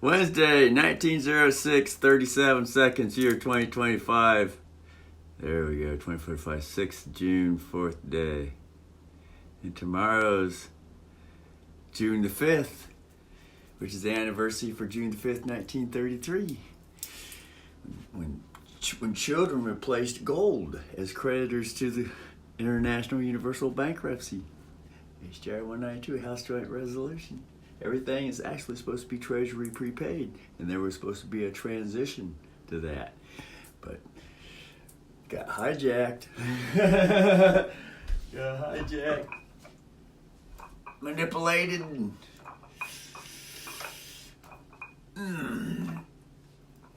Wednesday, 1906, 37 seconds, year 2025. There we go, 2045, 6th June, 4th day. And tomorrow's June the 5th, which is the anniversary for June the 5th, 1933. When children replaced gold as creditors to the International Universal Bankruptcy. HJR 192, House Joint Resolution. Everything is actually supposed to be Treasury prepaid, and there was supposed to be a transition to that. But got hijacked. Manipulated.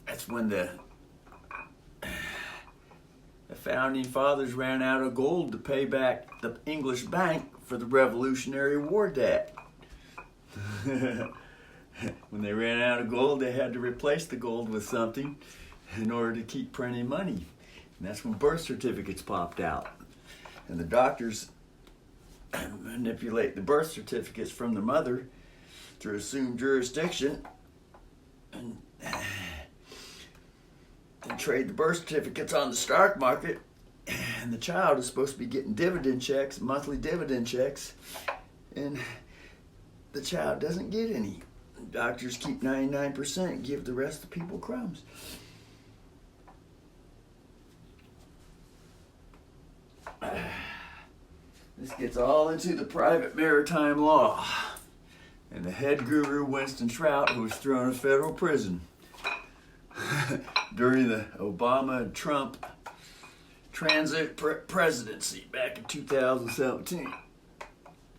That's when the founding fathers ran out of gold to pay back the English bank for the Revolutionary War debt. When they ran out of gold, they had to replace the gold with something in order to keep printing money. And that's when birth certificates popped out. And the doctors manipulate the birth certificates from the mother to assume jurisdiction and trade the birth certificates on the stock market. And the child is supposed to be getting dividend checks, monthly dividend checks, and the child doesn't get any. Doctors keep 99% and give the rest of the people crumbs. This gets all into the private maritime law. And the head guru, Winston Trout, who was thrown in federal prison during the Obama-Trump transit presidency back in 2017,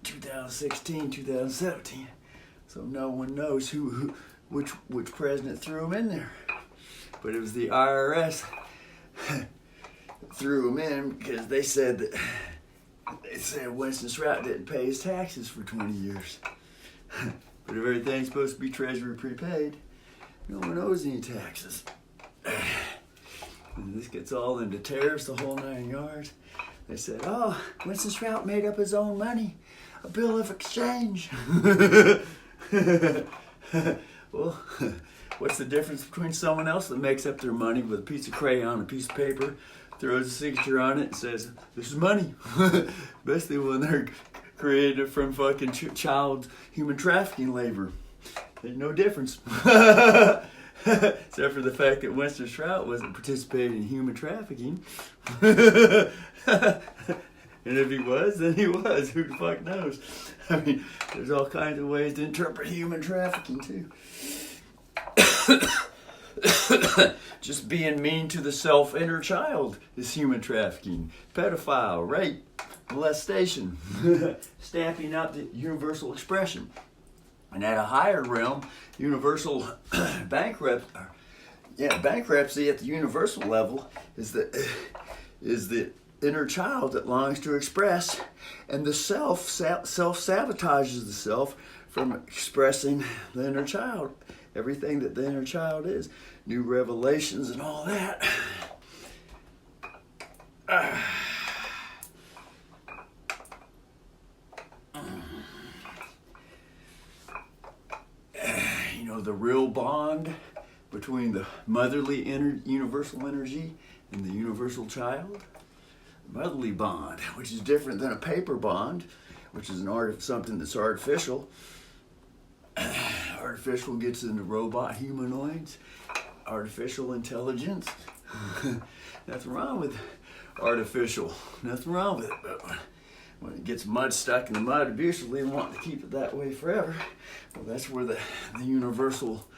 2016, 2017. So no one knows which president threw him in there. But it was the IRS threw him in because they said Winston Trout didn't pay his taxes for 20 years. But if everything's supposed to be Treasury prepaid, no one owes any taxes. And this gets all into tariffs, the whole 9 yards. They said, oh, Winston Trout made up his own money. A bill of exchange. Well, what's the difference between someone else that makes up their money with a piece of crayon, a piece of paper, throws a signature on it and says, this is money. Especially when they're created from fucking child human trafficking labor. There's no difference. Except for the fact that Winston Trout wasn't participating in human trafficking. And if he was, then he was. Who the fuck knows? I mean, there's all kinds of ways to interpret human trafficking, too. Just being mean to the self-inner child is human trafficking. Pedophile, rape, molestation, stamping out the universal expression. And at a higher realm, universal bankruptcy at the universal level is the inner child that longs to express, and the self-sabotages the self from expressing the inner child, everything that the inner child is, new revelations and all that. You know, the real bond between the motherly universal energy and the universal child. Motherly bond, which is different than a paper bond, which is something that's artificial. Artificial gets into robot humanoids, artificial intelligence. Nothing wrong with artificial. Nothing wrong with it. But when it gets mud stuck in the mud abusively and want to keep it that way forever, well, that's where the universal,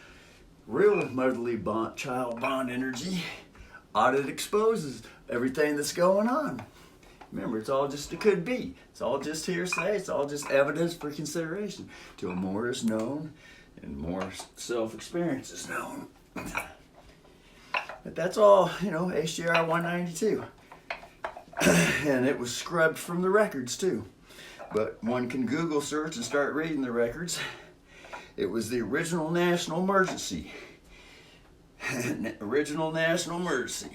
real motherly bond, child bond energy audit exposes everything that's going on. Remember, it's all just, it could be. It's all just hearsay. It's all just evidence for consideration till more is known and more self-experience is known. But that's all, HGR 192. And it was scrubbed from the records too. But one can Google search and start reading the records. It was the original national emergency. Original national emergency.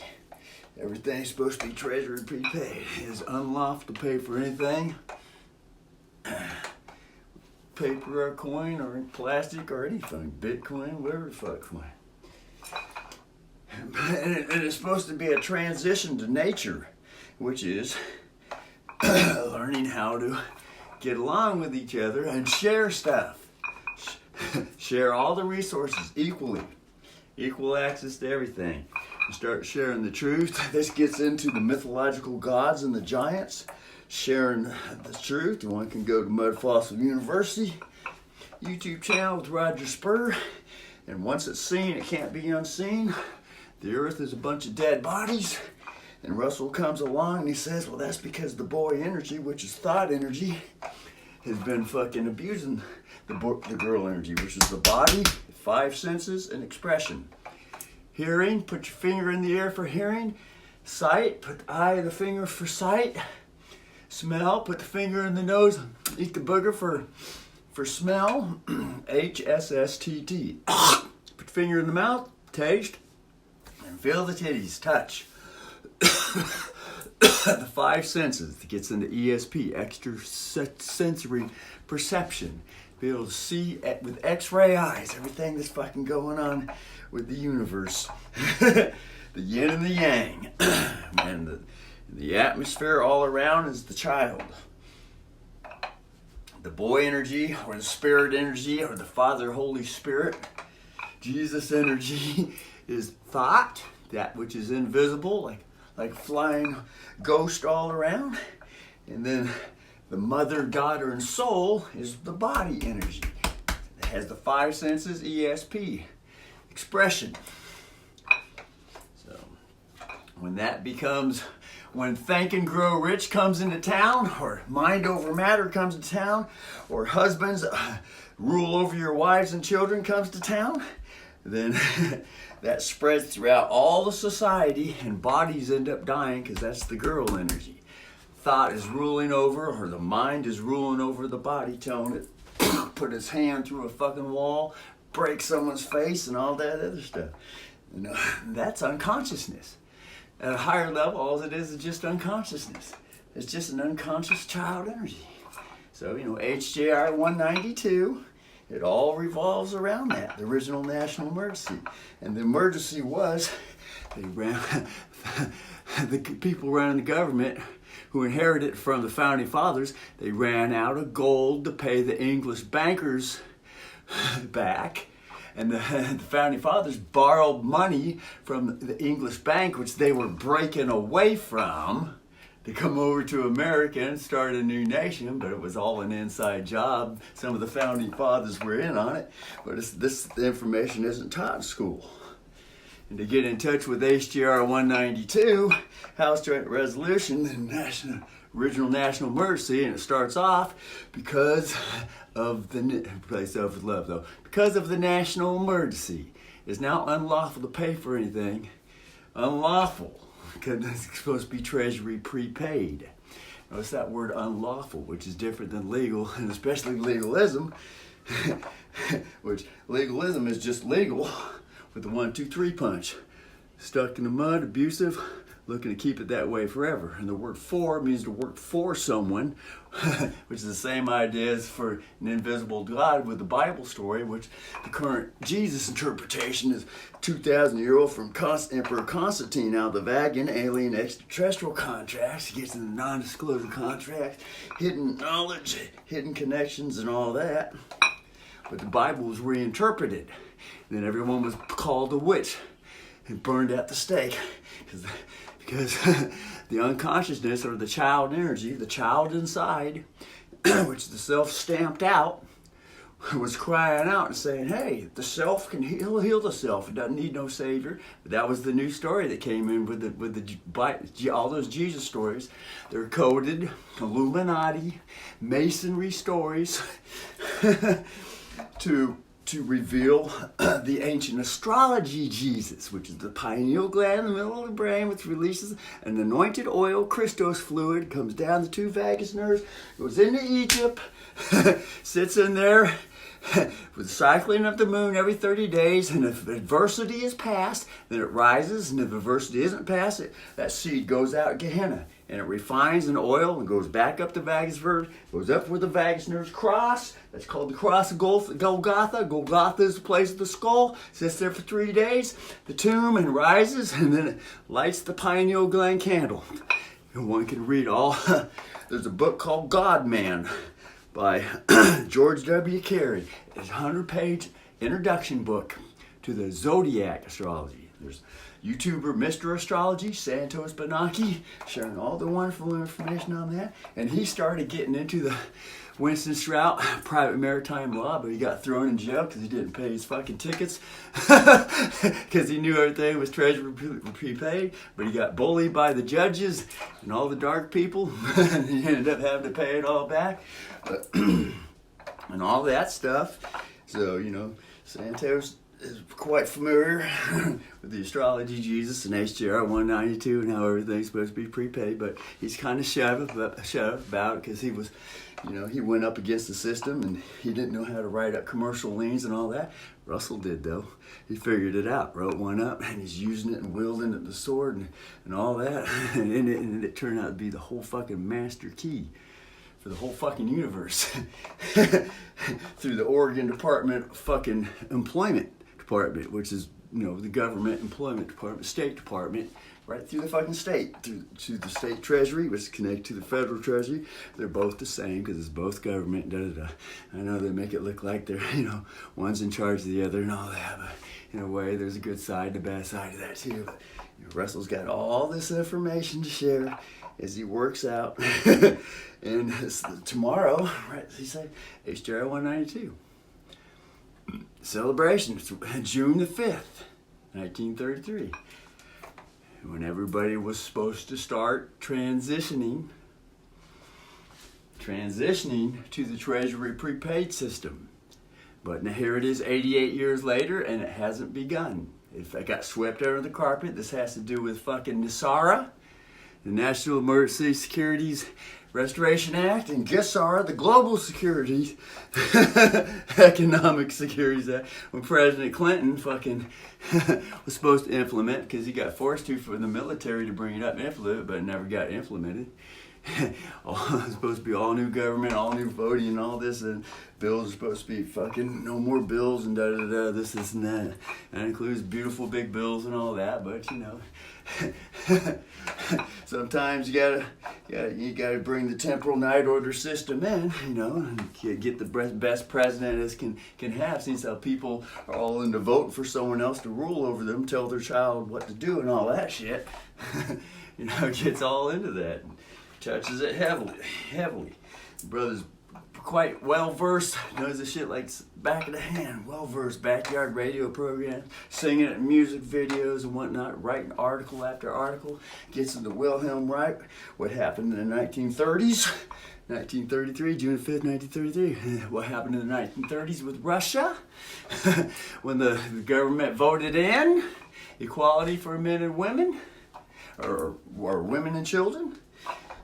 Everything's supposed to be Treasury prepaid. It is unlawful to pay for anything paper or coin or plastic or anything, Bitcoin, whatever the fuck coin. And it's supposed to be a transition to nature, which is learning how to get along with each other and share stuff. Share all the resources equally. Equal access to everything. You start sharing the truth. This gets into the mythological gods and the giants. Sharing the truth. One can go to Mud Fossil University YouTube channel with Roger Spur. And once it's seen, it can't be unseen. The earth is a bunch of dead bodies. And Russell comes along and he says, well, that's because the boy energy, which is thought energy, has been fucking abusing the girl energy, which is the body, 5 senses, and expression. Hearing, put your finger in the air for hearing. Sight, put the eye and the finger for sight. Smell, put the finger in the nose, eat the booger for smell. HSSTT. Put the finger in the mouth, taste, and feel the titties, touch. The 5 senses. It gets into ESP, extrasensory perception. Be able to see with X-ray eyes everything that's fucking going on with the universe. The yin and the yang. And the atmosphere all around is the child. The boy energy, or the spirit energy, or the Father Holy Spirit. Jesus energy is thought, that which is invisible, like flying ghost all around. And then the mother, daughter, and soul is the body energy. It has the 5 senses, ESP, expression. So when Think and Grow Rich comes into town, or Mind Over Matter comes to town, or husbands rule over your wives and children comes to town, then that spreads throughout all the society and bodies end up dying because that's the girl energy. Thought is ruling over, or the mind is ruling over the body, telling it put its hand through a fucking wall, break someone's face, and all that other stuff. That's unconsciousness. At a higher level, all it is just unconsciousness. It's just an unconscious child energy. So, HJR 192, it all revolves around that, the original national emergency. And the emergency was, the people running the government who inherited it from the founding fathers, they ran out of gold to pay the English bankers back. And the founding fathers borrowed money from the English bank, which they were breaking away from, to come over to America and start a new nation. But it was all an inside job. Some of the founding fathers were in on it, but the information isn't taught in school. And to get in touch with HGR 192, House Joint Resolution, the original national emergency, and it starts off because of because of the national emergency. It's now unlawful to pay for anything. Unlawful, because it's supposed to be Treasury prepaid. Notice that word unlawful, which is different than legal, and especially legalism, which legalism is just legal with the 1, 2, 3 punch. Stuck in the mud, abusive, looking to keep it that way forever. And the word for means to work for someone, which is the same idea as for an invisible God with the Bible story, which the current Jesus interpretation is 2,000-year-old from Emperor Constantine out of the Vatican, alien extraterrestrial contracts, gets into non-disclosure contracts, hidden knowledge, hidden connections, and all that. But the Bible was reinterpreted. And then everyone was called a witch and burned at the stake because the unconsciousness, or the child energy, the child inside, which the self stamped out, was crying out and saying, hey, the self can heal the self. It doesn't need no savior. But that was the new story that came in with all those Jesus stories. They're coded Illuminati, Masonry stories to reveal the ancient astrology Jesus, which is the pineal gland in the middle of the brain, which releases an anointed oil, Christos fluid, comes down the 2 vagus nerves, goes into Egypt, sits in there with the cycling of the moon every 30 days, and if adversity is passed, then it rises, and if adversity isn't passed, that seed goes out Gehenna. and it refines in oil and goes back up the vagus nerve, goes up where the vagus nerves cross. That's called the cross of Golgotha. Golgotha is the place of the skull. Sits there for 3 days, the tomb, and rises, and then it lights the pineal gland candle. And one can read all. There's a book called God Man by George W. Carey. It's a 100-page introduction book to the zodiac astrology. There's YouTuber Mr. Astrology, Santos Benaki, sharing all the wonderful information on that. And he started getting into the Winston Strout private maritime law, but he got thrown in jail because he didn't pay his fucking tickets because he knew everything was treasury prepaid. But he got bullied by the judges and all the dark people, and he ended up having to pay it all back and all that stuff. So, you know, Santos is quite familiar with the astrology Jesus and HJR 192 and how everything's supposed to be prepaid, but he's kind of shy about it because he was, you know, he went up against the system and he didn't know how to write up commercial liens and all that. Russell did, though. He figured it out, wrote one up, and he's using it and wielding it, the sword and all that, and it turned out to be the whole fucking master key for the whole fucking universe through the Oregon Department of fucking Employment Department, which is, you know, the government employment department, state department, right through the fucking state, to the state treasury, which is connected to the federal treasury. They're both the same because it's both government. I know they make it look like they're, you know, one's in charge of the other and all that, but in a way, there's a good side and a bad side of that too. But, you know, Russell's got all this information to share as he works out. And tomorrow, right, he said, HJR 192. Celebration, June the 5th, 1933. When everybody was supposed to start transitioning to the Treasury prepaid system. But now here it is 88 years later and it hasn't begun. It got swept under the carpet. This has to do with fucking NESARA, the National Emergency Securities Restoration Act, and GSARA, the Global Securities Economic Securities Act, when President Clinton fucking was supposed to implement, because he got forced to for the military to bring it up and implement it, but it never got implemented. It's supposed to be all new government, all new voting and all this, and bills are supposed to be fucking no more bills and da-da-da, this and that. That includes beautiful big bills and all that, but you know, sometimes you gotta bring the temporal night order system in, you know, and get the best president as can have, since how people are all into voting for someone else to rule over them, tell their child what to do and all that shit. You know, it gets all into that. Touches it heavily. Brother's quite well versed, knows the shit like back of the hand, well versed, backyard radio programs, singing it in music videos and whatnot, writing article after article, gets into Wilhelm Reich, what happened in the 1930s, 1933, June 5th, 1933, what happened in the 1930s with Russia, when the government voted in equality for men and women, or women and children.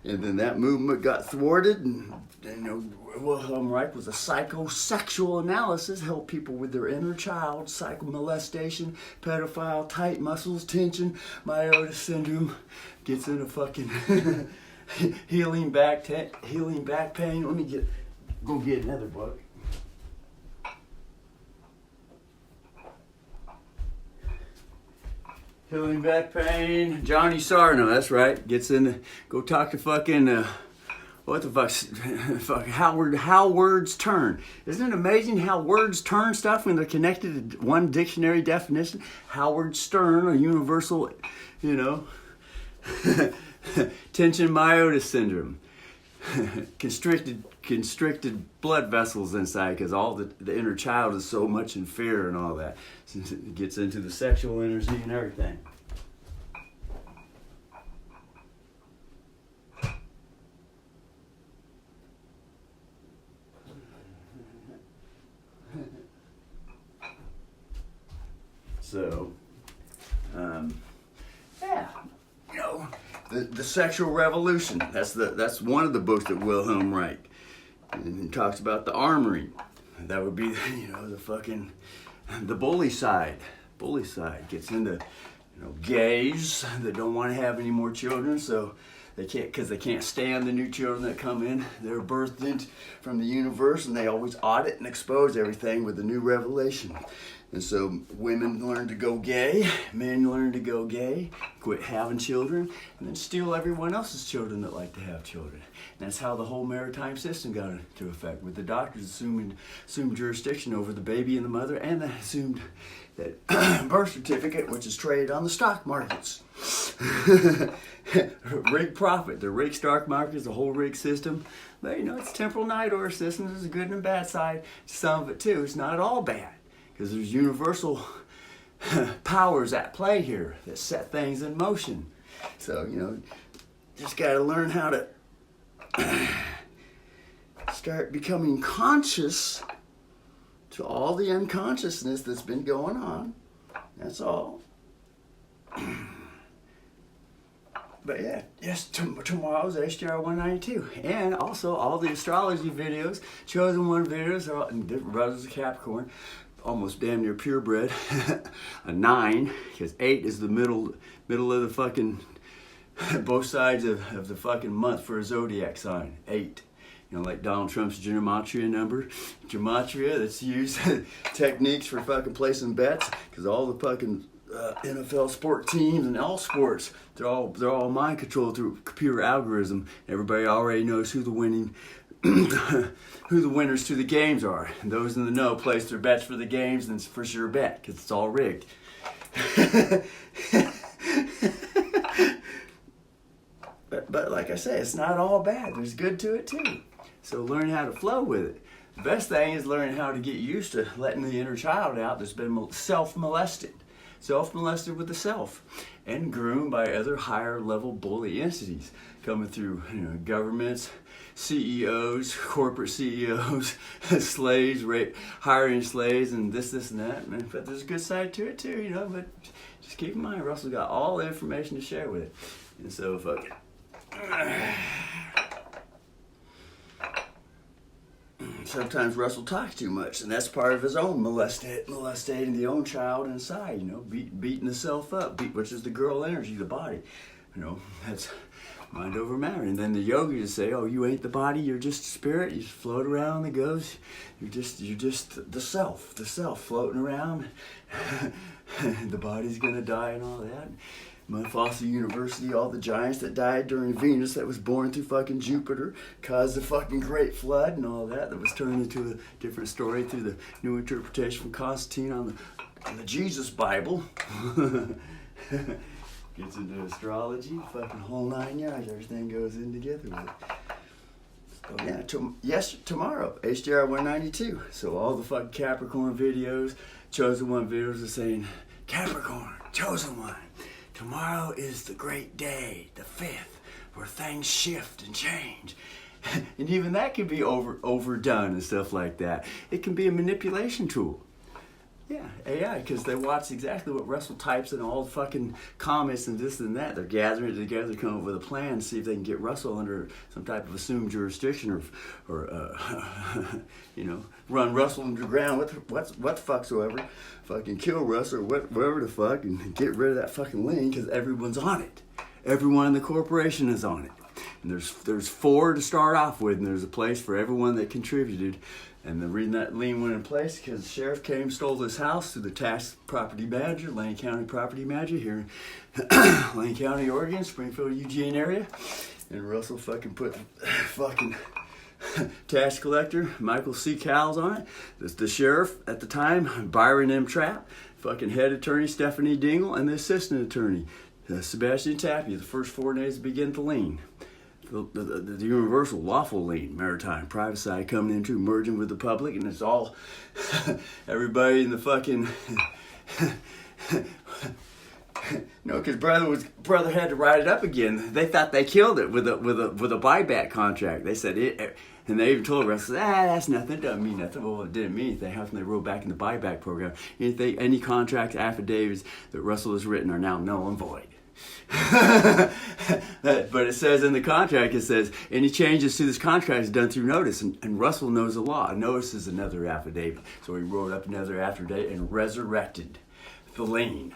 And then that movement got thwarted, and you know, Wilhelm Reich was a psychosexual analysis, helped people with their inner child, psychomolestation, pedophile, tight muscles, tension, meiosis syndrome, gets into fucking healing back pain. Let me go get another book. Healing back pain. Johnny Sarno, that's right. Gets in. Go talk to fucking. What the fuck? How words turn. Isn't it amazing how words turn stuff when they're connected to one dictionary definition? Howard Stern, a universal, you know, tension meiosis syndrome. Constricted blood vessels inside because all the inner child is so much in fear and all that. Since it gets into the sexual energy and everything. So, yeah, you know, the sexual revolution. That's one of the books that Wilhelm Reich, and he talks about the armory. That would be, you know, the bully side. Gets into, you know, gays that don't want to have any more children, so They can't, because they can't stand the new children that come in. They're birthed in from the universe, and they always audit and expose everything with a new revelation. And so women learn to go gay, men learn to go gay, quit having children, and then steal everyone else's children that like to have children. And that's how the whole maritime system got into effect, with the doctors assumed jurisdiction over the baby and the mother, and they assumed that birth certificate, which is traded on the stock markets. Rigged profit, the rigged stock markets, the whole rigged system. But it's temporal night order system. There's a good and a bad side to some of it too. It's not all bad, because there's universal powers at play here that set things in motion. So, just got to learn how to start becoming conscious to all the unconsciousness that's been going on. That's all. But yeah, yes, tomorrow's HDR 192. And also all the astrology videos, chosen one videos, are all in different brothers of Capricorn, almost damn near purebred. A 9, because 8 is the middle of the fucking, both sides of the fucking month for a zodiac sign. 8. Like Donald Trump's gematria number. Gematria that's used techniques for fucking placing bets, because all the fucking NFL sport teams and all sports, they're all mind controlled through computer algorithm. Everybody already knows who the winners to the games are. And those in the know place their bets for the games, and it's for sure bet, because it's all rigged. But like I say, it's not all bad. There's good to it too. So learn how to flow with it. The best thing is learning how to get used to letting the inner child out that's been self-molested with the self, and groomed by other higher level bully entities coming through, governments, CEOs, corporate CEOs, slaves, hiring slaves, and this and that. But there's a good side to it too, but just keep in mind, Russell's got all the information to share with it. And so sometimes Russell talks too much, and that's part of his own molestating the own child inside, beating the self up, which is the girl energy, the body. That's mind over matter. And then the yogis say, oh, you ain't the body, you're just spirit, you just float around the ghost, you're just the self floating around. The body's gonna die and all that. Mufasa University, all the giants that died during Venus that was born through fucking Jupiter caused the fucking Great Flood and all that was turned into a different story through the new interpretation from Constantine on the Jesus Bible. Gets into astrology, fucking whole 9 yards, everything goes in together with it. So yeah, tomorrow, HDR 192. So all the fucking Capricorn videos, chosen one videos are saying, Capricorn, chosen one. Tomorrow is the great day, the 5th, where things shift and change. And even that can be overdone and stuff like that. It can be a manipulation tool. Yeah, AI, because they watch exactly what Russell types in all the fucking comments and this and that. They're gathering it together to come up with a plan to see if they can get Russell under some type of assumed jurisdiction or run Russell underground, what the fuck so ever. Fucking kill Russell or whatever the fuck, and get rid of that fucking lien, because everyone's on it. Everyone in the corporation is on it. And there's 4 to start off with, and there's a place for everyone that contributed. And the reason that lien went in place, because the sheriff came, stole this house through the tax property manager, Lane County property manager here in Lane County, Oregon, Springfield, Eugene area. And Russell fucking put fucking tax collector Michael C. Cowles on it. The sheriff at the time, Byron M. Trapp, fucking head attorney Stephanie Dingle, and the assistant attorney Sebastian Tapia. The first 4 days to begin the lien. The universal lawful lien, maritime, private side coming into merging with the public, and it's all everybody in the fucking because brother had to write it up again. They thought they killed it with a buyback contract. They said it, and they even told Russell, that's nothing, it doesn't mean nothing. Well, it didn't mean anything. How come they wrote back in the buyback program? Any contract affidavits that Russell has written are now null and void. But it says in the contract, it says any changes to this contract is done through notice, and Russell knows the law. A notice is another affidavit, so he wrote up another affidavit and resurrected the lien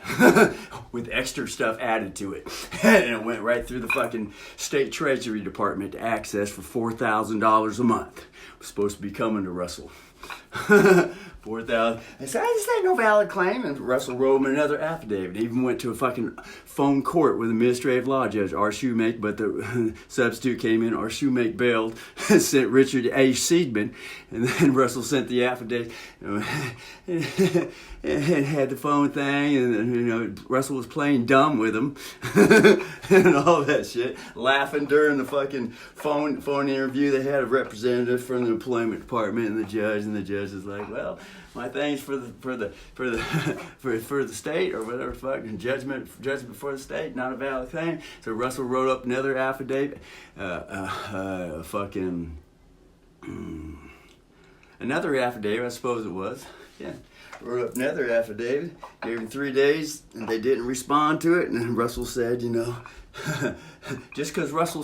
with extra stuff added to it. And it went right through the fucking state treasury department to access for $4,000 a month. It was supposed to be coming to Russell. 4,000. I said, this ain't no valid claim. And Russell wrote him another affidavit. He even went to a fucking phone court with administrative law judge, R. Shoemake, but the substitute came in. R. Shoemake bailed, sent Richard A. Seidman, and then Russell sent the affidavit and had the phone thing, and Russell was playing dumb with him and all that shit, laughing during the fucking phone interview. They had a representative from the employment department and the judge is like, well, my thing's for the state or whatever fucking judgment for the state, not a valid claim. So Russell wrote up another affidavit, another affidavit, I suppose it was. Yeah, wrote up another affidavit, gave him 3 days, and they didn't respond to it. And then Russell said, just because Russell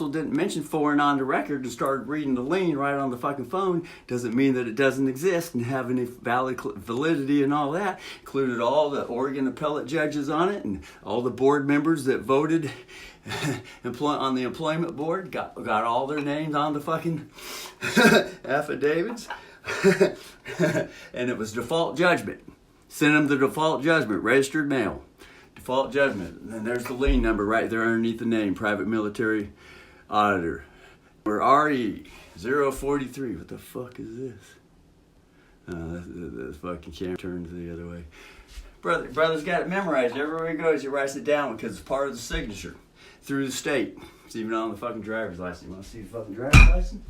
didn't mention foreign on the record and started reading the lien right on the fucking phone, doesn't mean that it doesn't exist and have any validity and all that. Included all the Oregon appellate judges on it and all the board members that voted on the employment board, got all their names on the fucking affidavits. And it was default judgment. Sent them the default judgment, registered mail. Default judgment. And there's the lien number right there underneath the name, private military auditor. We're RE 043. What the fuck is this? The fucking camera turns the other way. Brother's got it memorized. Everywhere he goes, he writes it down because it's part of the signature through the state. It's even on the fucking driver's license. You want to see the fucking driver's license?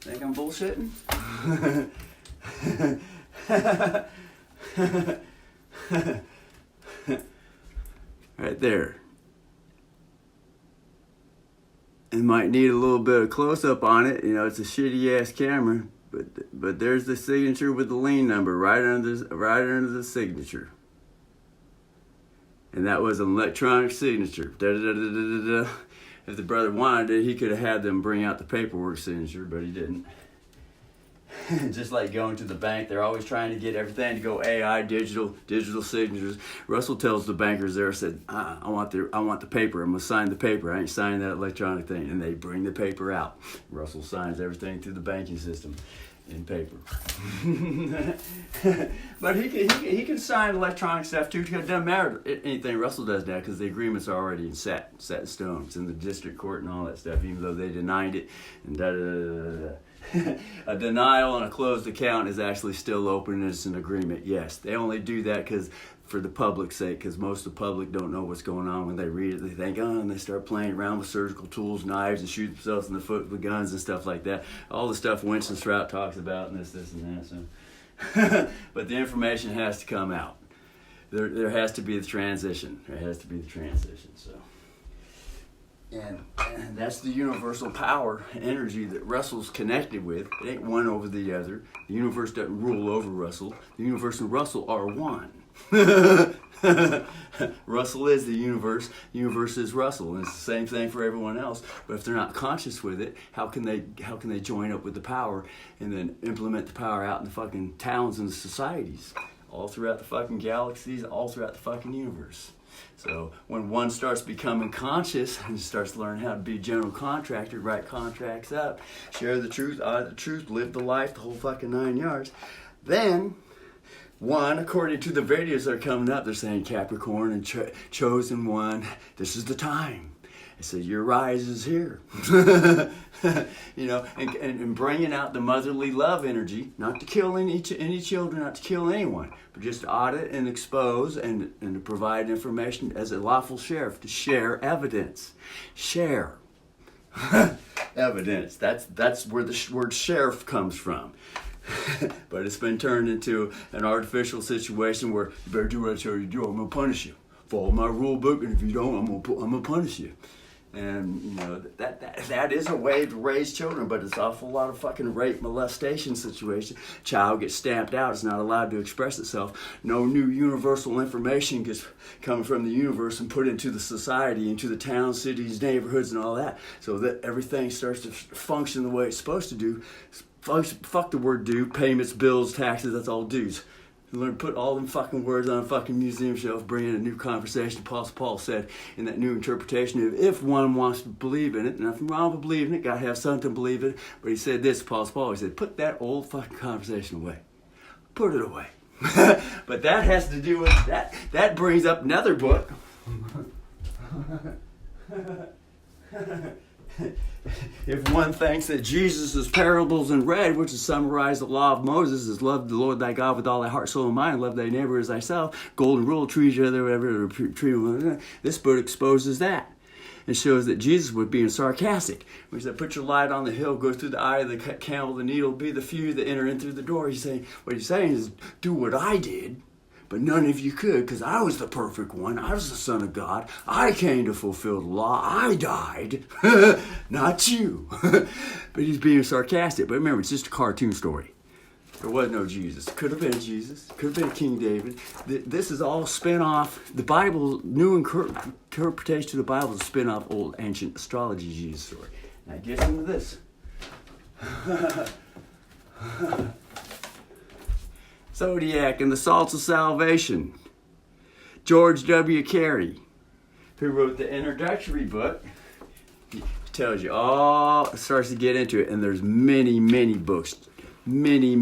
Think I'm bullshitting? Right there. It might need a little bit of close-up on it. It's a shitty-ass camera. But there's the signature with the lien number right under the signature. And that was an electronic signature. Da-da-da-da-da-da. If the brother wanted it, he could have had them bring out the paperwork signature, but he didn't. Just like going to the bank, they're always trying to get everything to go AI, digital signatures. Russell tells the bankers there, said, I want the paper. I'm gonna sign the paper. I ain't signing that electronic thing. And they bring the paper out. Russell signs everything through the banking system in paper. But he can sign electronic stuff too. It doesn't matter anything Russell does now because the agreement's already set in stone. It's in the district court and all that stuff, even though they denied it and da-da-da-da-da. A denial on a closed account is actually still open and it's an agreement. Yes, they only do that for the public's sake, because most of the public don't know what's going on when they read it. They think, and they start playing around with surgical tools, knives, and shoot themselves in the foot with guns and stuff like that. All the stuff Winston Strout talks about and this and that. So. But the information has to come out. There has to be the transition. So. And that's the universal power and energy that Russell's connected with. It ain't one over the other. The universe doesn't rule over Russell. The universe and Russell are one. Russell is the universe. The universe is Russell, and it's the same thing for everyone else. But if they're not conscious with it, how can they join up with the power and then implement the power out in the fucking towns and the societies, all throughout the fucking galaxies, all throughout the fucking universe? So when one starts becoming conscious and starts learning how to be a general contractor, write contracts up, share the truth, honor the truth, live the life, the whole fucking 9 yards, then one, according to the videos that are coming up, they're saying Capricorn and chosen one, this is the time. It says your rise is here. And bringing out the motherly love energy, not to kill any children, not to kill anyone, but just to audit and expose and to provide information as a lawful sheriff, to share evidence. Share evidence. That's where the word sheriff comes from. But it's been turned into an artificial situation where you better do what I tell you to do. I'm gonna punish you. Follow my rule book, and if you don't, I'm gonna punish you. And that is a way to raise children, but it's an awful lot of fucking rape, molestation situation. Child gets stamped out, it's not allowed to express itself. No new universal information gets coming from the universe and put into the society, into the towns, cities, neighborhoods, and all that. So that everything starts to function the way it's supposed to do. Fuck the word due, payments, bills, taxes, that's all dues. Learn to put all them fucking words on a fucking museum shelf, bring in a new conversation. Apostle Paul said in that new interpretation of if one wants to believe in it, nothing wrong with believing it, gotta have something to believe in. But he said this, Apostle Paul, he said, put that old fucking conversation away. Put it away. But that has to do with, that brings up another book. If one thinks that Jesus' parables in red, which is summarized the law of Moses, is love the Lord thy God with all thy heart, soul, and mind, love thy neighbor as thyself, golden rule, treat each other, whatever, this book exposes that. It shows that Jesus was being sarcastic. When he said, put your light on the hill, go through the eye of the camel, the needle, be the few that enter in through the door. What he's saying is, do what I did, but none of you could, because I was the perfect one. I was the Son of God. I came to fulfill the law. I died, not you. But he's being sarcastic. But remember, it's just a cartoon story. There was no Jesus. Could have been Jesus. Could have been King David. This is all spin off. The Bible, new interpretation to the Bible is a spin off old ancient astrology Jesus story. Now it gets into this. Zodiac and the Salts of Salvation. George W. Carey, who wrote the introductory book, tells you all, starts to get into it, and there's many, many books, many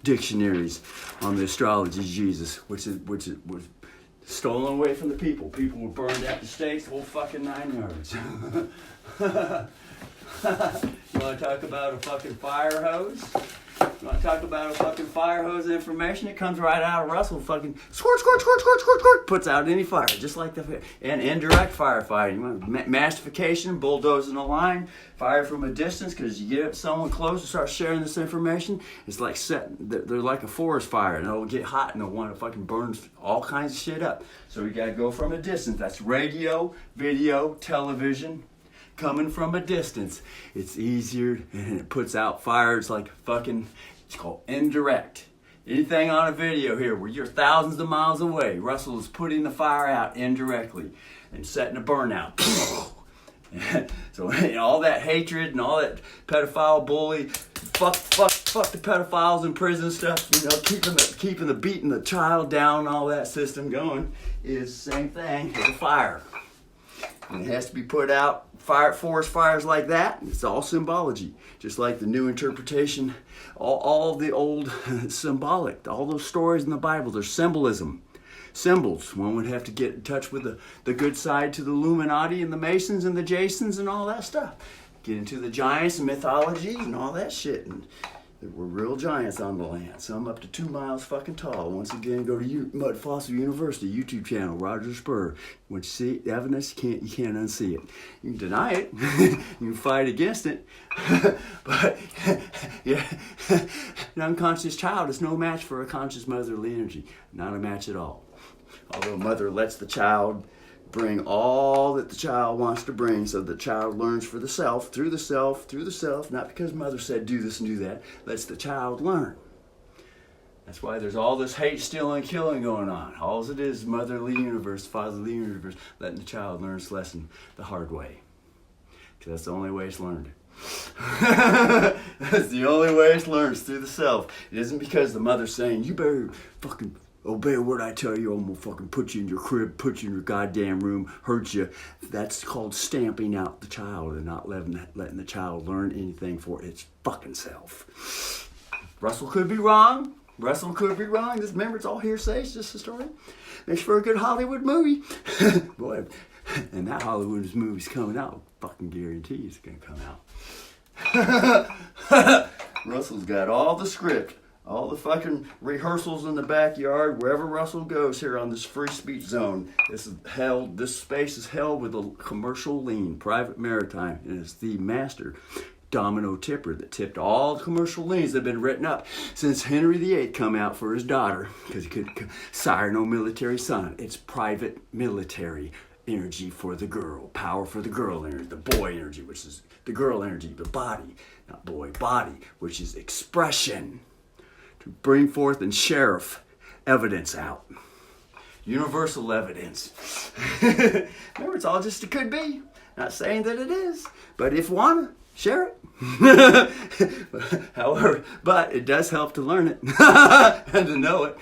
dictionaries on the astrology of Jesus, which was stolen away from the people. People were burned at the stakes, whole fucking 9 yards. You want to talk about a fucking fire hose? You want to talk about a fucking fire hose information? It comes right out of Russell. Fucking squirt, puts out any fire, just like the and indirect firefighting. You want mastification, bulldozing a line, fire from a distance, because you get someone close and start sharing this information. It's like they're like a forest fire, and it'll get hot and they'll want to fucking burn all kinds of shit up. So we got to go from a distance. That's radio, video, television. Coming from a distance, it's easier and it puts out fire. It's like fucking, it's called indirect. Anything on a video here where you're thousands of miles away, Russell is putting the fire out indirectly and setting a burnout. So all that hatred and all that pedophile bully, fuck the pedophiles in prison stuff, you know, keeping the beating the child down, all that system going is the same thing as a fire. And it has to be put out. Forest fires like that, it's all symbology. Just like the new interpretation, all the old symbolic, all those stories in the Bible, there's symbolism. Symbols. One would have to get in touch with the good side to the Illuminati and the Masons and the Jasons and all that stuff. Get into the giants and mythology and all that shit. And there were real giants on the land, some up to 2 miles fucking tall. Once again, go to Mud Fossil University YouTube channel, Roger Spur. When you see evidence, you can't unsee it. You can deny it, you can fight against it, but yeah, an unconscious child is no match for a conscious motherly energy. Not a match at all. Although mother lets the child bring all that the child wants to bring, so the child learns for the self, through the self, not because mother said do this and do that, lets the child learn. That's why there's all this hate, stealing, and killing going on. All it is motherly universe, fatherly universe, letting the child learn its lesson the hard way. Because that's the only way it's learned. That's the only way it's learned, is through the self. It isn't because the mother's saying, you better fucking obey what I tell you, I'm gonna fucking put you in your crib, put you in your goddamn room, hurt you. That's called stamping out the child and not letting the child learn anything for its fucking self. Russell could be wrong. Remember, it's all hearsay. It's just a story. Makes for a good Hollywood movie. Boy, and that Hollywood movie's coming out. Fucking guarantee it's gonna come out. Russell's got all the script. All the fucking rehearsals in the backyard, wherever Russell goes here on this free speech zone. This space is held with a commercial lien, private maritime, and it's the master domino tipper that tipped all the commercial liens that have been written up since Henry VIII come out for his daughter, because he could sire no military son. It's private military energy for the girl, power for the girl energy, the boy energy, which is the girl energy, the body, not boy, body, which is expression. To bring forth and sheriff evidence out. Universal evidence. Remember, it's all just it could be. Not saying that it is. But if one share it. However, but it does help to learn it and to know it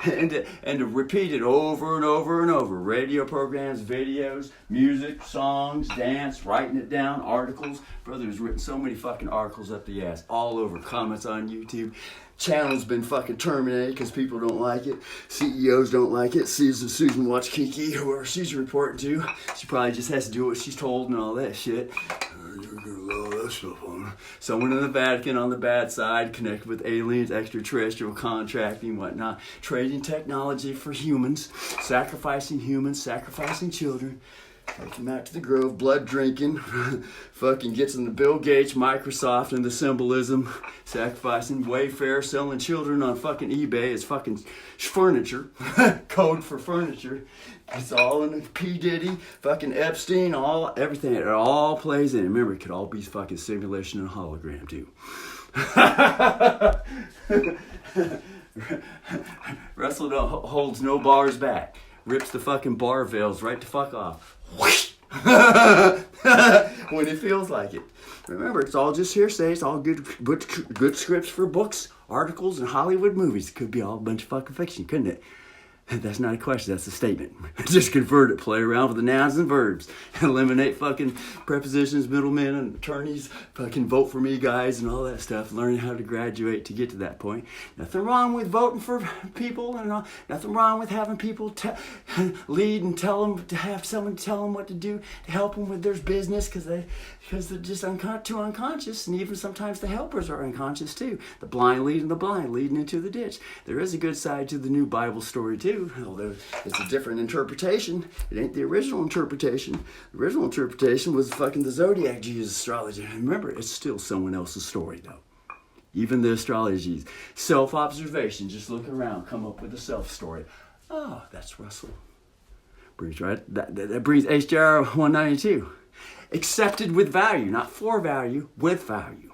and to repeat it over and over and over. Radio programs, videos, music, songs, dance, writing it down, articles. Brother has written so many fucking articles up the ass, all over, comments on YouTube. Channel's been fucking terminated because people don't like it. CEOs don't like it. Susan Watch Kiki, whoever she's reporting to, she probably just has to do what she's told and all that shit. You're gonna allow that stuff on. Someone in the Vatican on the bad side, connected with aliens, extraterrestrial contracting, whatnot, trading technology for humans, sacrificing children. Take him out to the Grove, blood drinking, fucking gets into Bill Gates, Microsoft, and the symbolism, sacrificing Wayfair, selling children on fucking eBay as fucking furniture, code for furniture. It's all in the P. Diddy, fucking Epstein, everything. It all plays in. Remember, it could all be fucking simulation and hologram too. Russell holds no bars back. Rips the fucking bar veils right the fuck off. When it feels like it. Remember, it's all just hearsay. It's all good scripts for books, articles, and Hollywood movies. It could be all a bunch of fucking fiction, couldn't it? That's not a question, that's a statement. Just convert it, play around with the nouns and verbs. Eliminate fucking prepositions, middlemen, and attorneys. Fucking vote for me guys and all that stuff. Learning how to graduate to get to that point. Nothing wrong with voting for people and all. Nothing wrong with having people lead and tell them, to have someone tell them what to do, to help them with their business because they're just too unconscious. And even sometimes the helpers are unconscious too. The blind leading the blind, leading into the ditch. There is a good side to the new Bible story too. Although it's a different interpretation. It ain't the original interpretation. The original interpretation was fucking the zodiac Jesus astrology. Remember, it's still someone else's story though. Even the astrologies. Self-observation. Just look around. Come up with a self-story. Oh, that's Russell. Brings right. That brings HJR 192. Accepted with value. Not for value, with value.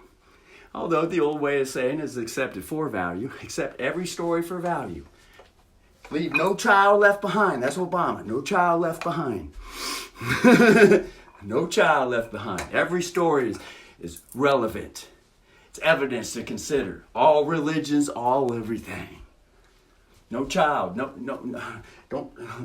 Although the old way of saying is accepted for value. Accept every story for value. Leave no child left behind. That's Obama. No child left behind. No child left behind. Every story is relevant. It's evidence to consider. All religions, all everything. No child.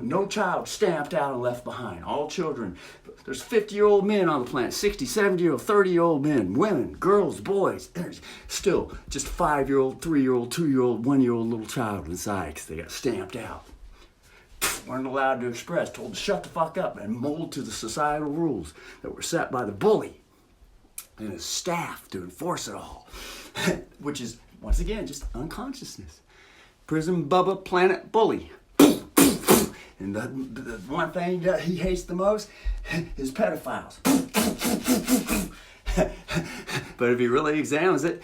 No child stamped out and left behind. All children. There's 50-year-old men on the planet, 60, 70-year-old, 30-year-old men, women, girls, boys. There's still just 5-year-old, 3-year-old, 2-year-old, 1-year-old little child inside because they got stamped out. Weren't allowed to express, told to shut the fuck up and mold to the societal rules that were set by the bully and his staff to enforce it all. Which is, once again, just unconsciousness. Prison Bubba Planet Bully. And the one thing that he hates the most is pedophiles. But if he really examines it,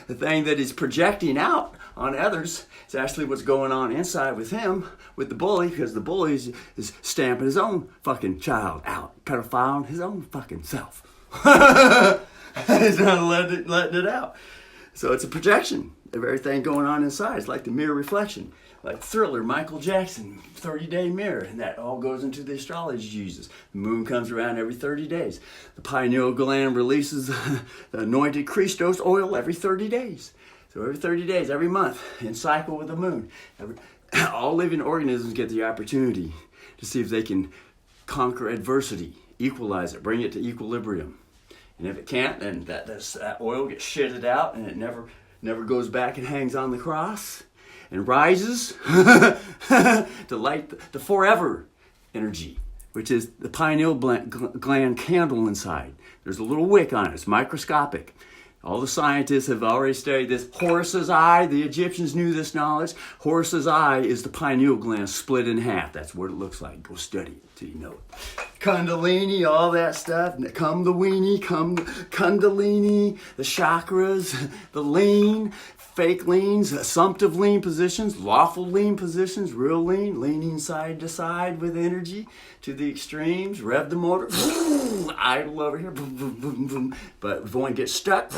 the thing that he's projecting out on others is actually what's going on inside with him, with the bully, because the bully is stamping his own fucking child out. Pedophiling his own fucking self. He's not letting it out. So it's a projection of everything going on inside. It's like the mirror reflection. Like Thriller, Michael Jackson, 30-day mirror, and that all goes into the astrology Jesus. The moon comes around every 30 days. The pineal gland releases the anointed Christos oil every 30 days. So every 30 days, every month, in cycle with the moon. All living organisms get the opportunity to see if they can conquer adversity, equalize it, bring it to equilibrium. And if it can't, then that oil gets shitted out and it never goes back and hangs on the cross. And rises to light the forever energy, which is the pineal gland candle inside. There's a little wick on it. It's microscopic. All the scientists have already studied this. Horus's eye, the Egyptians knew this knowledge. Horus's eye is the pineal gland split in half. That's what it looks like. Go study it till you know it. Kundalini, all that stuff. Come the weenie, come Kundalini, the chakras, the lean, fake leans, assumptive lean positions, lawful lean positions, real lean, leaning side to side with energy to the extremes, rev the motor, idle over here, but if one gets stuck,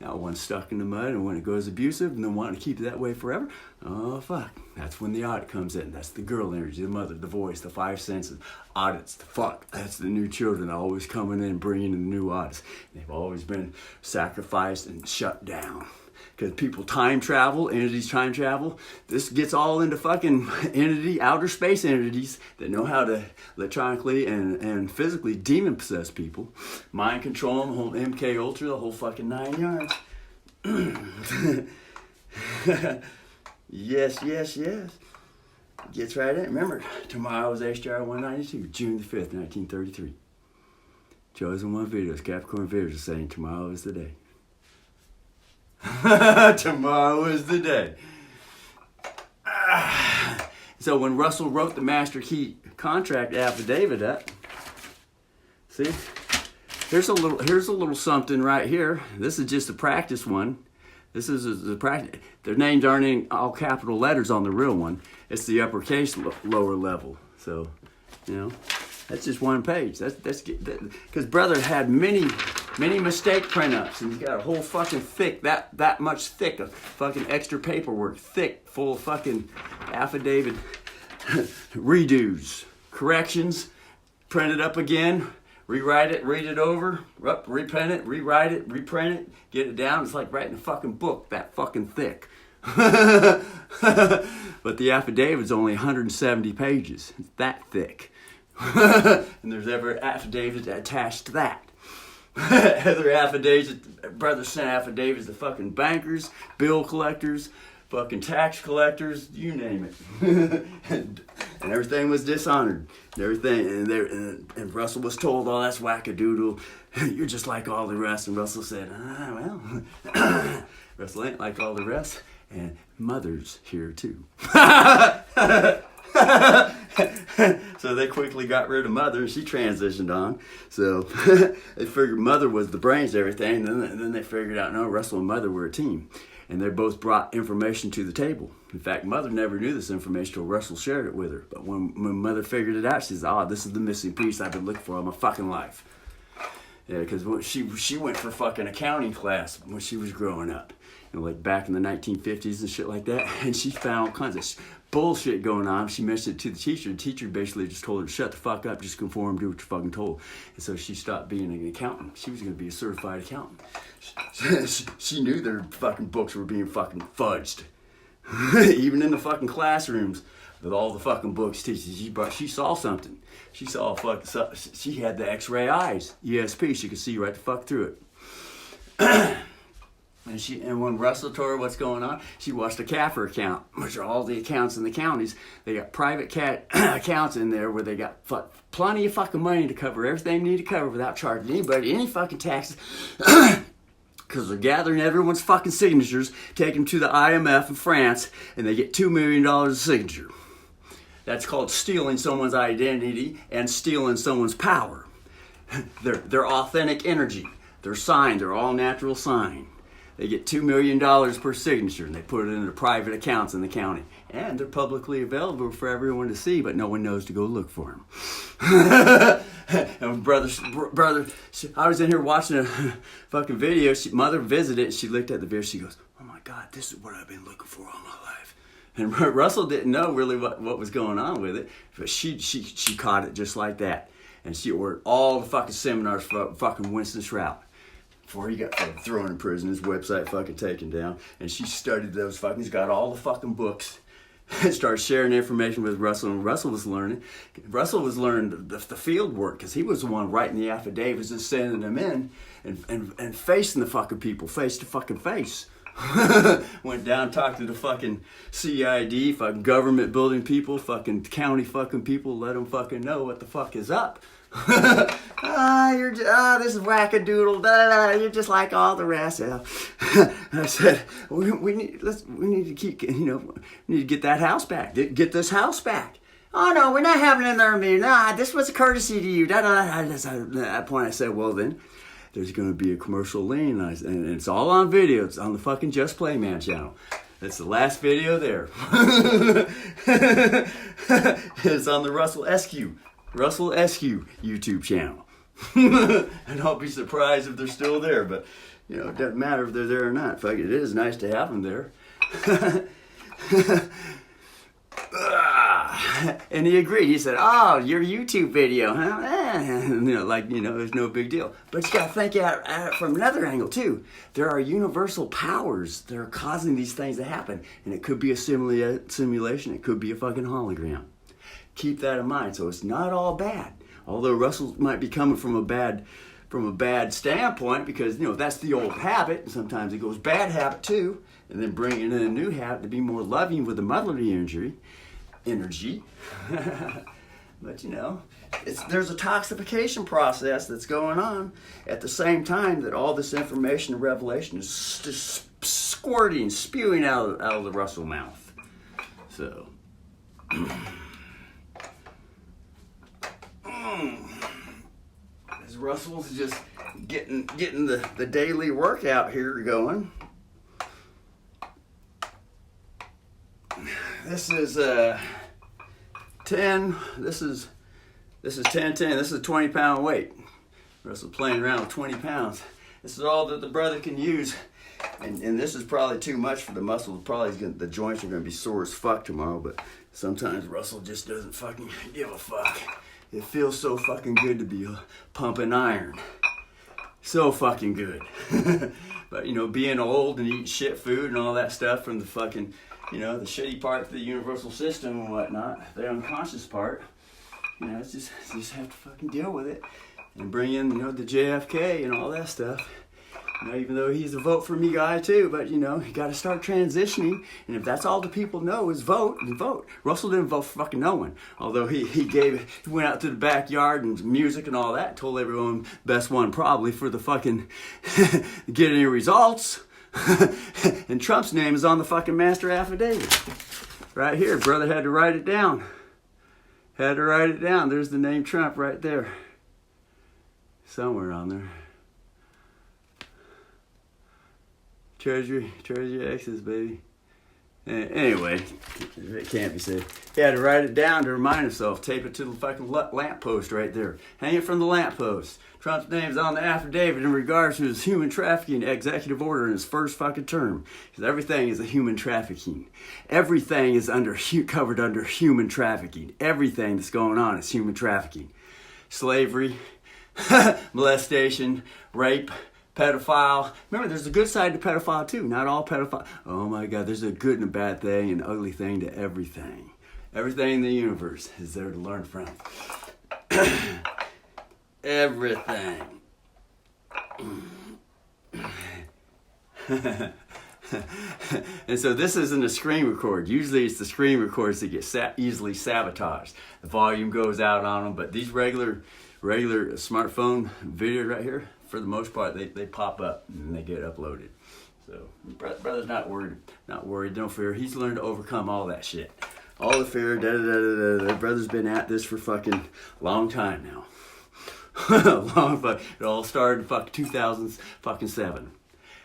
Now one's stuck in the mud, and when it goes abusive and then wanting to keep it that way forever, oh fuck, that's when the audit comes in. That's the girl energy, the mother, the voice, the five senses. Audits, the fuck, that's the new children always coming in, bringing in the new audits. They've always been sacrificed and shut down. Because people time travel, entities time travel. This gets all into fucking outer space entities that know how to electronically and physically demon possess people. Mind control them, whole MK Ultra, the whole fucking 9 yards. Yes. Gets right in. Remember, tomorrow was HJR 192, June the 5th, 1933. Chosen One Videos, Capricorn Videos, saying tomorrow is the day. Tomorrow is the day. So when Russell wrote the master key contract affidavit up, see, here's a little something right here. This is just a practice one. This is the practice. Their names aren't in all capital letters on the real one. It's the uppercase lower level. So, you know, that's just one page. That's because brother had many mistake print-ups, and he's got a whole fucking thick, that much thick of fucking extra paperwork, thick, full of fucking affidavit redos, corrections, print it up again, rewrite it, read it over, reprint it, rewrite it, reprint it, get it down. It's like writing a fucking book that fucking thick. But the affidavit's only 170 pages. It's that thick. And there's ever affidavit attached to that. Other affidavits, brother sent affidavits to fucking bankers, bill collectors, fucking tax collectors, you name it. and everything was dishonored. And everything, and Russell was told, oh, that's wackadoodle. You're just like all the rest. And Russell said, well, Russell ain't like all the rest. And mother's here too. So they quickly got rid of mother, and she transitioned on. So they figured mother was the brains of everything, and then they figured out, no, Russell and mother were a team. And they both brought information to the table. In fact, mother never knew this information till Russell shared it with her. But when mother figured it out, she said, oh, this is the missing piece I've been looking for all my fucking life. Yeah, because she went for fucking accounting class when she was growing up. You know, like back in the 1950s and shit like that. And she found all kinds of bullshit going on. She mentioned it to the teacher. The teacher basically just told her to shut the fuck up, just conform, do what you're fucking told. And so she stopped being an accountant. She was going to be a certified accountant. She knew their fucking books were being fucking fudged. Even in the fucking classrooms with all the fucking books teaching. She saw something. She saw fucking, she had the X-ray eyes, ESP. She could see right the fuck through it. And when Russell told her what's going on, she watched a CAFR account, which are all the accounts in the counties. They got private accounts in there where they got plenty of fucking money to cover everything they need to cover without charging anybody any fucking taxes. Because they're gathering everyone's fucking signatures, take them to the IMF in France, and they get $2 million a signature. That's called stealing someone's identity and stealing someone's power. Their authentic energy, their sign, their all-natural sign. They get $2 million per signature, and they put it into private accounts in the county. And they're publicly available for everyone to see, but no one knows to go look for them. And brother, I was in here watching a fucking video. Mother visited, and she looked at the video. She goes, oh my God, this is what I've been looking for all my life. And Russell didn't know really what was going on with it, but she caught it just like that. And she ordered all the fucking seminars for fucking Winston Shrout. Before he got fucking thrown in prison, his website fucking taken down. And she studied those fucking, he's got all the fucking books. And started sharing information with Russell, and Russell was learning. Russell was learning the field work, because he was the one writing the affidavits and sending them in and facing the fucking people, face to fucking face. Went down, talked to the fucking CID, fucking government building people, fucking county fucking people, let them fucking know what the fuck is up. This is wackadoodle. You're just like all the rest. I said, we need to keep, we need to get that house back. Get this house back. Oh no, we're not having another meeting. This was a courtesy to you. At that point, I said, well then, there's going to be a commercial lien, and it's all on video. It's on the fucking Just Play Man channel. That's the last video there. It's on the Russell SQ YouTube channel. And I'll be surprised if they're still there, but You know, it doesn't matter if they're there or not. Fuck it, it is nice to have them there. And he agreed. He said, "Oh, your YouTube video, huh? There's no big deal." But you got to think at it from another angle too. There are universal powers that are causing these things to happen, and it could be a simulation. It could be a fucking hologram. Keep that in mind. So it's not all bad. Although Russell might be coming from a bad standpoint, because that's the old habit, and sometimes it goes bad habit too, and then bringing in a new habit to be more loving with the motherly energy. But there's a toxification process that's going on at the same time that all this information and revelation is just spewing out of the Russell mouth. So as Russell's just getting the daily workout here going. This is 10. This is 10. This is a 20-pound weight. Russell playing around with 20 pounds. This is all that the brother can use, and this is probably too much for the muscles. The joints are gonna be sore as fuck tomorrow. But sometimes Russell just doesn't fucking give a fuck. It feels so fucking good to be pumping iron. So fucking good. But being old and eating shit food and all that stuff from the fucking the shitty part of the universal system and whatnot, the unconscious part, it's just you just have to fucking deal with it and bring in, the JFK and all that stuff. Even though he's a vote for me guy too, but you got to start transitioning, and if that's all the people know is vote, then vote. Russell didn't vote for fucking no one, although he went out to the backyard and music and all that, told everyone best one probably for the fucking get any results. And Trump's name is on the fucking master affidavit. Right here, brother had to write it down. There's the name Trump right there. Somewhere on there. Treasury X's, baby. Anyway, it can't be said. He had to write it down to remind himself. Tape it to the fucking lamppost right there. Hang it from the lamppost. Trump's name's on the affidavit in regards to his human trafficking executive order in his first fucking term. Because everything is a human trafficking. Everything is covered under human trafficking. Everything that's going on is human trafficking. Slavery, molestation, rape, pedophile. Remember, there's a good side to pedophile too. Not all pedophile. Oh my God, there's a good and a bad thing and ugly thing to everything. Everything in the universe is there to learn from. Everything. And so this isn't a screen record. Usually it's the screen records that get easily sabotaged. The volume goes out on them, but these regular smartphone videos right here, for the most part, they pop up and they get uploaded. So brother's not worried, don't fear. He's learned to overcome all that shit. All the fear, Brother's been at this for fucking long time now. It all started in 2007.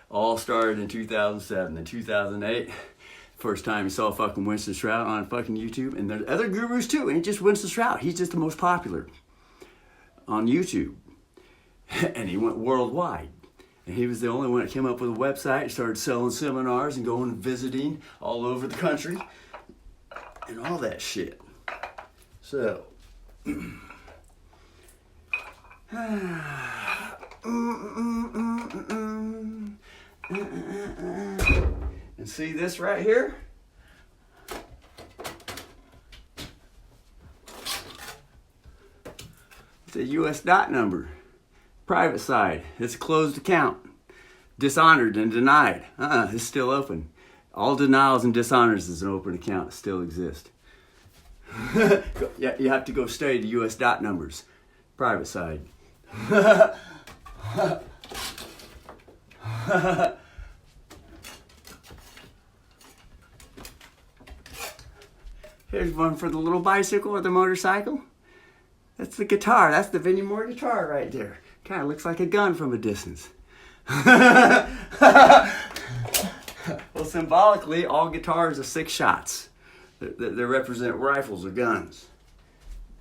All started in 2007. In 2008, first time you saw fucking Winston Stroud on fucking YouTube. And there's other gurus too. Ain't just Winston Stroud. He's just the most popular on YouTube. And he went worldwide. And he was the only one that came up with a website, started selling seminars and going and visiting all over the country. And all that shit. So... And see this right here? It's a US dot number. Private side. It's a closed account. Dishonored and denied. It's still open. All denials and dishonors is an open account. It still exists. Yeah, you have to go study the US dot numbers. Private side. Here's one for the little bicycle or the motorcycle. That's the guitar. That's the Vinnie Moore guitar right there. Kind of looks like a gun from a distance. Well, symbolically, all guitars are 6 shots. They represent rifles or guns.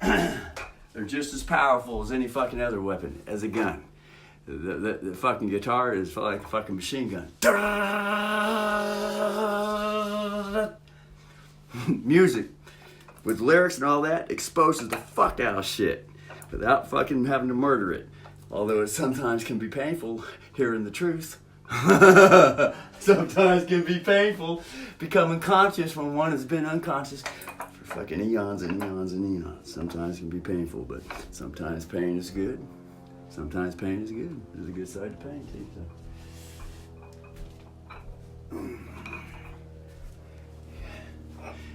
They're just as powerful as any fucking other weapon, as a gun. The fucking guitar is like a fucking machine gun. Music with lyrics and all that exposes the fuck out of shit without fucking having to murder it. Although it sometimes can be painful hearing the truth. Sometimes can be painful becoming conscious when one has been unconscious for fucking eons and eons and eons. Sometimes it can be painful, but sometimes pain is good. Sometimes pain is good. There's a good side to pain too. So.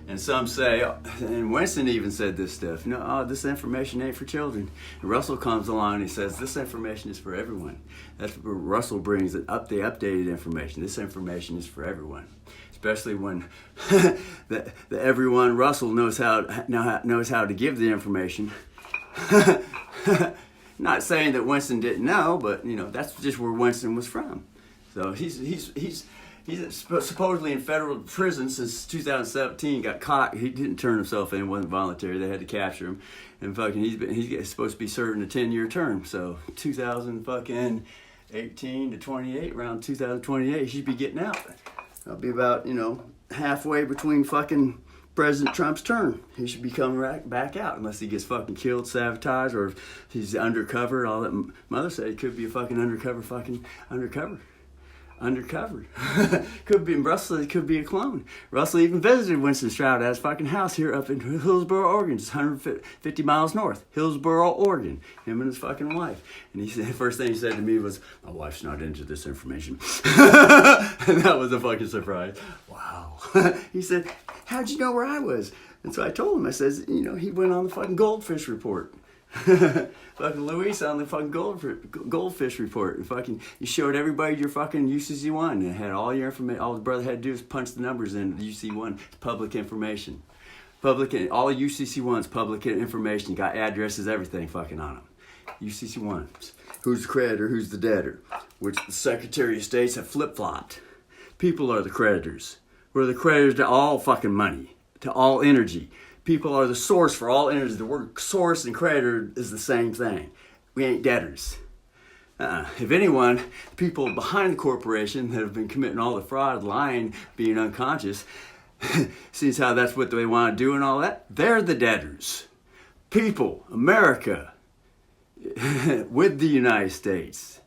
And some say, and Winston even said this stuff, this information ain't for children. And Russell comes along and he says, this information is for everyone. That's where Russell brings it up, the updated information. This information is for everyone. Especially when the everyone Russell knows how to give the information. Not saying that Winston didn't know, but that's just where Winston was from. So he's supposedly in federal prison since 2017. Got caught. He didn't turn himself in. It wasn't voluntary. They had to capture him. And fucking he's supposed to be serving a 10-year term. So 2018 to 28, around 2028, he should be getting out. That'll be about halfway between fucking President Trump's term. He should be coming back out unless he gets fucking killed, sabotaged, or if he's undercover. All that mother said, he could be a fucking undercover. Could be in Russell. It could be a clone. Russell even visited Winston Stroud at his fucking house here up in Hillsboro, Oregon, just 150 miles north. Hillsboro, Oregon. Him and his fucking wife. And he said, the first thing he said to me was, "My wife's not into this information." And that was a fucking surprise. Wow. He said, "How'd you know where I was?" And so I told him. I says, he went on the fucking goldfish report. Fucking Luis on the fucking goldfish report. And fucking, you showed everybody your fucking UCC1. It had all your information. All the brother had to do is punch the numbers in. The UCC1, it's public information. All UCC1's public information. You got addresses, everything fucking on them. UCC1s. Who's the creditor? Who's the debtor? Which the Secretary of States have flip-flopped. People are the creditors. We're the creditors to all fucking money, to all energy. People are the source for all energy. The word source and creditor is the same thing. We ain't debtors. If anyone, people behind the corporation that have been committing all the fraud, lying, being unconscious, sees how that's what they want to do and all that, they're the debtors. People, America, with the United States.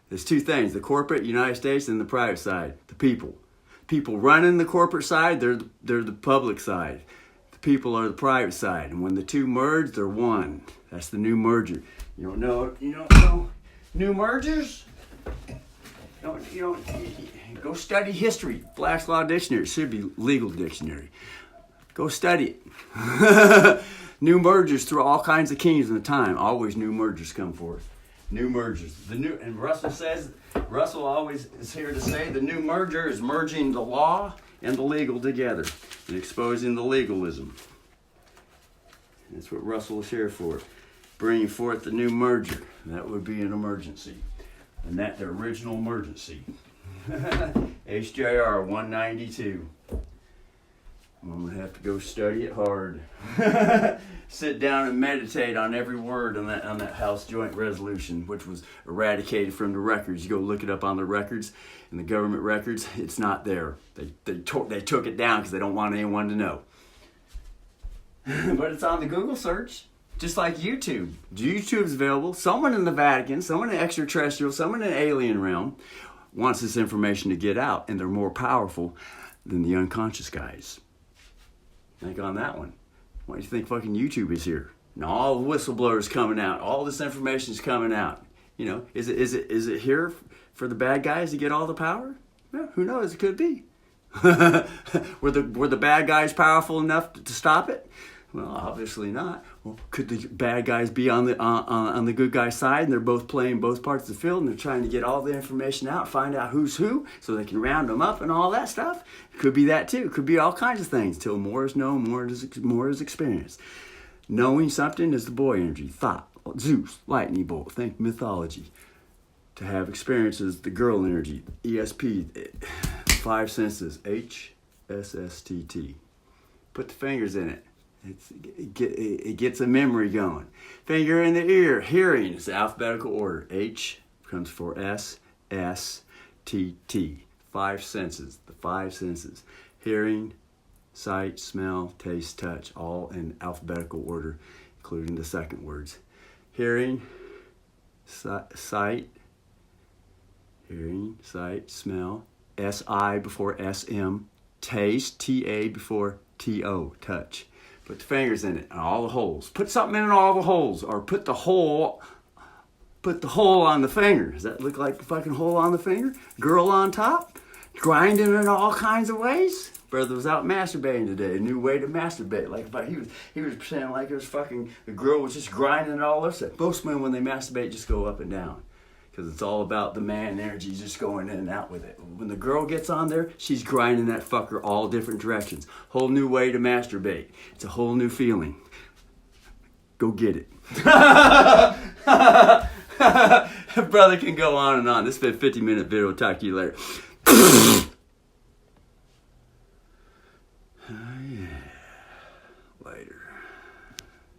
There's two things, the corporate United States and the private side, the people. People running the corporate side, they're the public side. People are the private side, and when the two merge, they're one. That's the new merger. You don't know new mergers? Go study history. Black's Law Dictionary. It should be legal dictionary. Go study it. New mergers through all kinds of kings in the time. Always new mergers come forth. New mergers. And Russell always is here to say the new merger is merging the law and the legal together and exposing the legalism. That's what Russell is here for. Bringing forth the new merger. That would be an emergency. And that's the original emergency. HJR 192. I'm going to have to go study it hard. Sit down and meditate on every word on that House Joint Resolution, which was eradicated from the records. You go look it up on the records, in the government records, it's not there. They took it down because they don't want anyone to know. But it's on the Google search, just like YouTube. YouTube's available. Someone in the Vatican, someone in extraterrestrial, someone in alien realm wants this information to get out, and they're more powerful than the unconscious guys. Think on that one. Why do you think fucking YouTube is here? And all the whistleblowers coming out. All this information is coming out. Is it here for the bad guys to get all the power? Yeah, who knows? It could be. Were the bad guys powerful enough to stop it? Well, obviously not. Well, could the bad guys be on the good guy's side, and they're both playing both parts of the field, and they're trying to get all the information out, find out who's who, so they can round them up and all that stuff? It could be that too. It could be all kinds of things. Till more is known, more is experienced. Knowing something is the boy energy, thought, Zeus, lightning bolt. Think mythology. To have experiences, the girl energy, ESP, 5 senses, HSSTT. Put the fingers in it. It gets a memory going. Finger in the ear, hearing is the alphabetical order. H, comes for S, S, T, T. 5 senses, the 5 senses. Hearing, sight, smell, taste, touch, all in alphabetical order, including the second words. Hearing, sight, smell, S-I before S-M, taste, T-A before T-O, touch. Put the fingers in it, and all the holes. Put something in all the holes, or put the hole on the finger. Does that look like a fucking hole on the finger? Girl on top, grinding in all kinds of ways. Brother was out masturbating today. A new way to masturbate. Like he was saying like it was fucking, the girl was just grinding it all up. Most men when they masturbate just go up and down, because it's all about the man energy just going in and out with it. When the girl gets on there, she's grinding that fucker all different directions. Whole new way to masturbate. It's a whole new feeling. Go get it. Brother can go on and on. This has been a 50-minute video. Talk to you later.